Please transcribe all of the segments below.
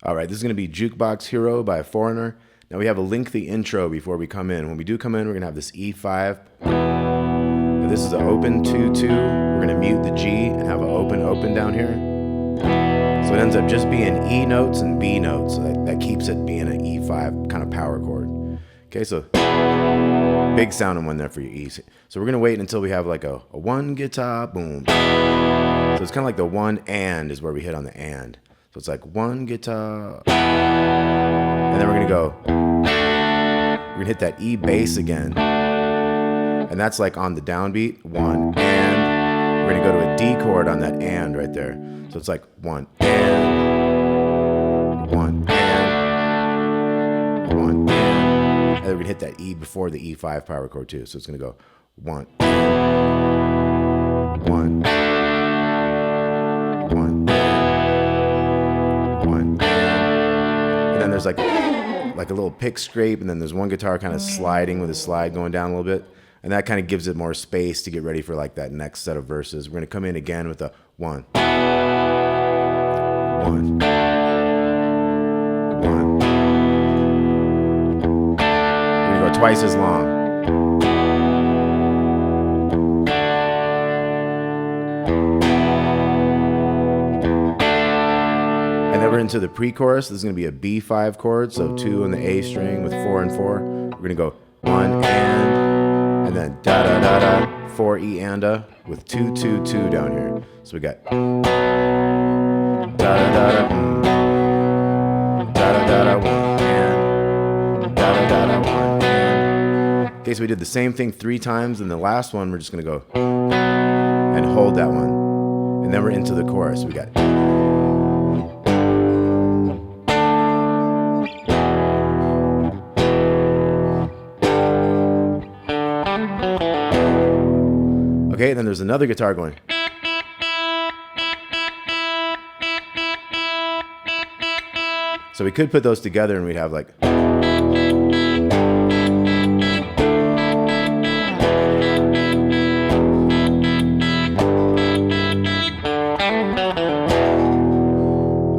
All right, this is going to be Jukebox Hero by Foreigner. Now we have a lengthy intro before we come in. When we do come in, we're going to have this E5. Now this is an open 2-2. We're going to mute the G and have an open down here. So it ends up just being E notes and B notes. So that keeps it being an E5 kind of power chord. Okay, so big sounding one there for your E. So we're going to wait until we have like a one guitar, boom. So it's kind of like the one and is where we hit on the and. So it's like one guitar, and then we're gonna go, we're gonna hit that E bass again, and that's like on the downbeat, one and, we're gonna go to a D chord on that and right there. So it's like one and, one and, one and then we're gonna hit that E before the E5 power chord too. So it's gonna go one, one, one, and then there's like a little pick scrape, and then there's one guitar kind of sliding with a slide going down a little bit, and that kind of gives it more space to get ready for like that next set of verses. We're gonna come in again with a one, one, one. We're gonna go twice as long. We're into the pre-chorus. This is going to be a B5 chord, so 2 on the A string with 4 and 4. We're going to go 1 and then da da da da, 4 E and a with 2 2 2 down here. So we got da da da da, da da da da, 1 and da da da da, 1 and. Okay, so we did the same thing 3 times, and the last one we're just going to go and hold that one, and then we're into the chorus. We got. Okay, then there's another guitar going. So we could put those together and we'd have like.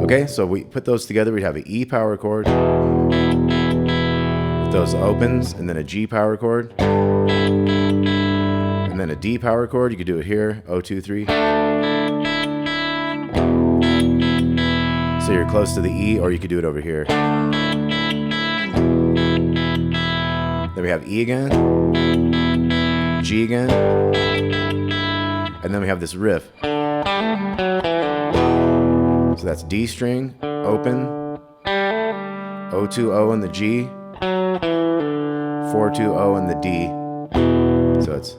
Okay, so we put those together, we'd have an E power chord with those opens, and then a G power chord. And then a D power chord, you could do it here, 0, 2, 3. So you're close to the E, or you could do it over here. Then we have E again, G again, and then we have this riff. So that's D string, open, 0, 2, 0 on the G, 4, 2, 0 on the D. So it's.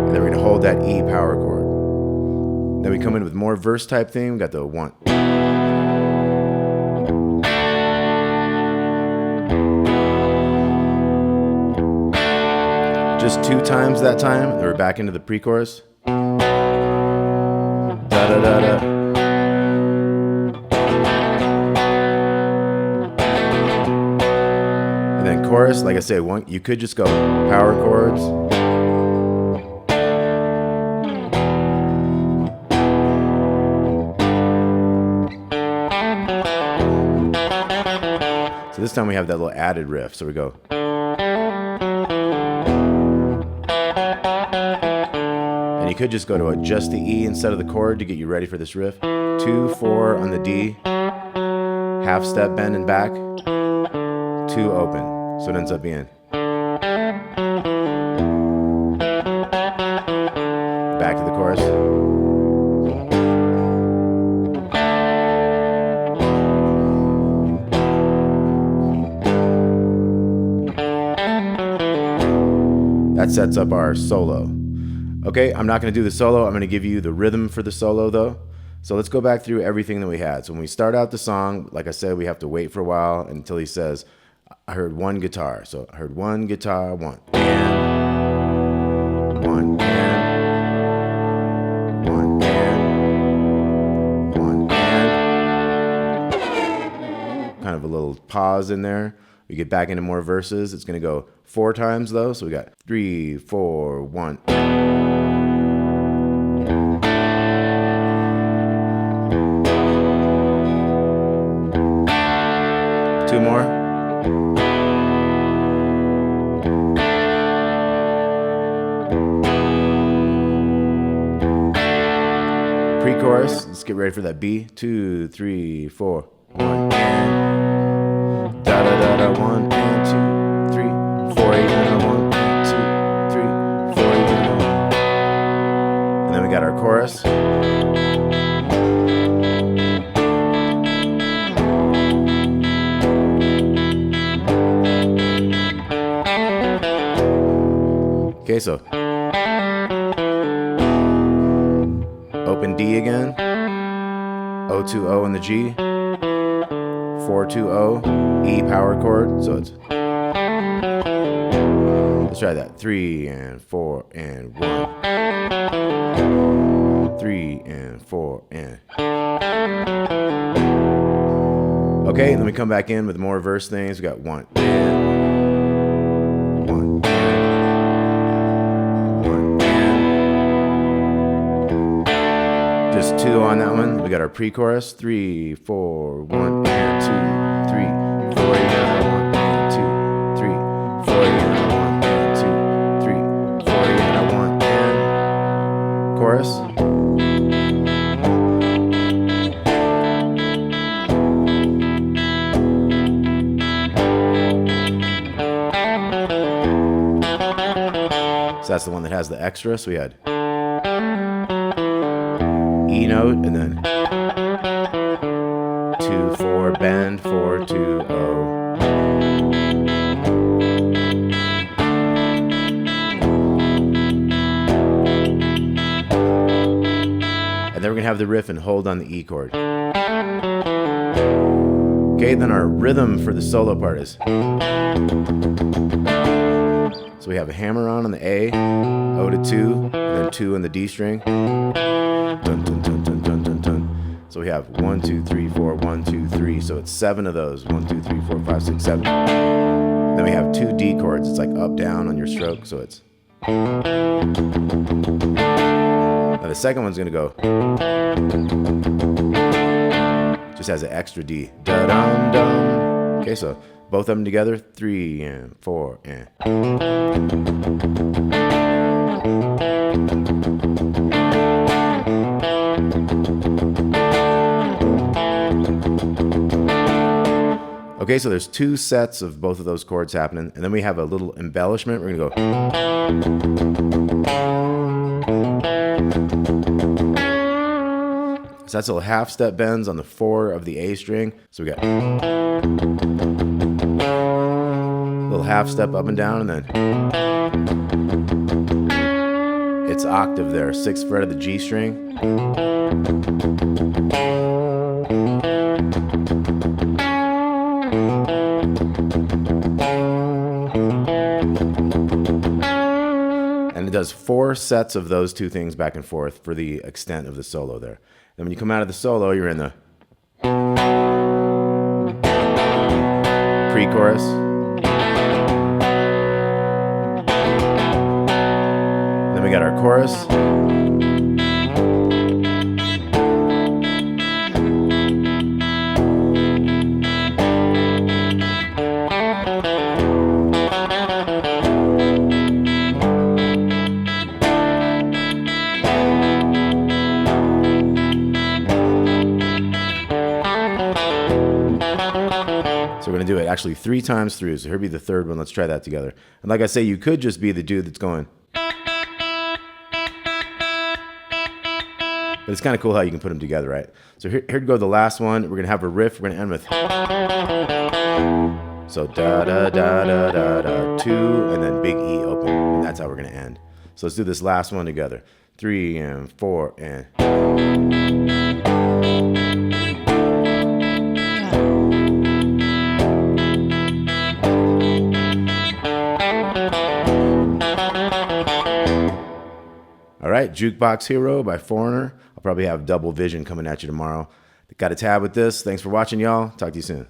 And then we're going to hold that E power chord. Then we come in with more verse type thing. We got the 1. Just 2 times that time. Then we're back into the pre-chorus. Da da da da. And then chorus, like I said, you could just go power chords. So this time we have that little added riff. So we go. And you could just go to just the E instead of the chord to get you ready for this riff. 2, 4 on the D. Half step bend and back. 2 open. So it ends up being. Back to the chorus. That sets up our solo. Okay, I'm not going to do the solo. I'm going to give you the rhythm for the solo though. So let's go back through everything that we had. So when we start out the song, like I said, we have to wait for a while until he says, I heard one guitar. So I heard one guitar, one and, one and, one and, one and. Kind of a little pause in there. We get back into more verses. It's going to go 4 times though. So we got 3, 4, 1. 2 more. Pre-chorus. Let's get ready for that B. 2, 3, 4. 1 and da da da da. 1 and 2, 3, 4 and 1 and 2, 3, 4 and 1. And then we got our chorus. Okay, so open D again, O2O in the G, 4-2-O, E power chord, so it's, let's try that, 3 and 4 and 1, 3 and 4 and, okay, and then we come back in with more verse things. We got 1 and, 1 and, just 2 on that one. We got our pre-chorus, 3, 4, 1 and 2, 3, 4 and 1 and 2, 3, 4 and 1 and 2, 3, 4 and 1 and chorus. So that's the one that has the extra. So we had E note and then 2, 4, bend, 4, 2, O. And then we're gonna have the riff and hold on the E chord. Okay, then our rhythm for the solo part is, so we have a hammer on the A, O to 2, and then 2 in the D string. Dun, dun, dun, dun, dun, dun, dun. So we have 1, 2, 3, 4, 1, 2, 3. So it's 7 of those. 1, 2, 3, 4, 5, 6, 7. Then we have 2 D chords. It's like up, down on your stroke. So it's. Now the second one's gonna go. Just has an extra D. Da dum dum. Okay, so both of them together. 3 and 4 and. Okay, so there's 2 sets of both of those chords happening, and then we have a little embellishment. We're gonna go. So that's a little half step bends on the 4 of the A string. So we got a little half step up and down, and then it's octave there, 6th fret of the G string. And it does 4 sets of those 2 things back and forth for the extent of the solo there. Then when you come out of the solo, you're in the pre-chorus. Then we got our chorus. So we're going to do it actually 3 times through. So here'll be the 3rd one. Let's try that together. And like I say, you could just be the dude that's going. But it's kind of cool how you can put them together, right? So here to go the last one. We're going to have a riff. We're going to end with. So da da da da da da 2 and then big E open. And that's how we're going to end. So let's do this last one together. 3 and 4 and. All right, Jukebox Hero by Foreigner. I'll probably have Double Vision coming at you tomorrow. Got a tab with this. Thanks for watching, y'all. Talk to you soon.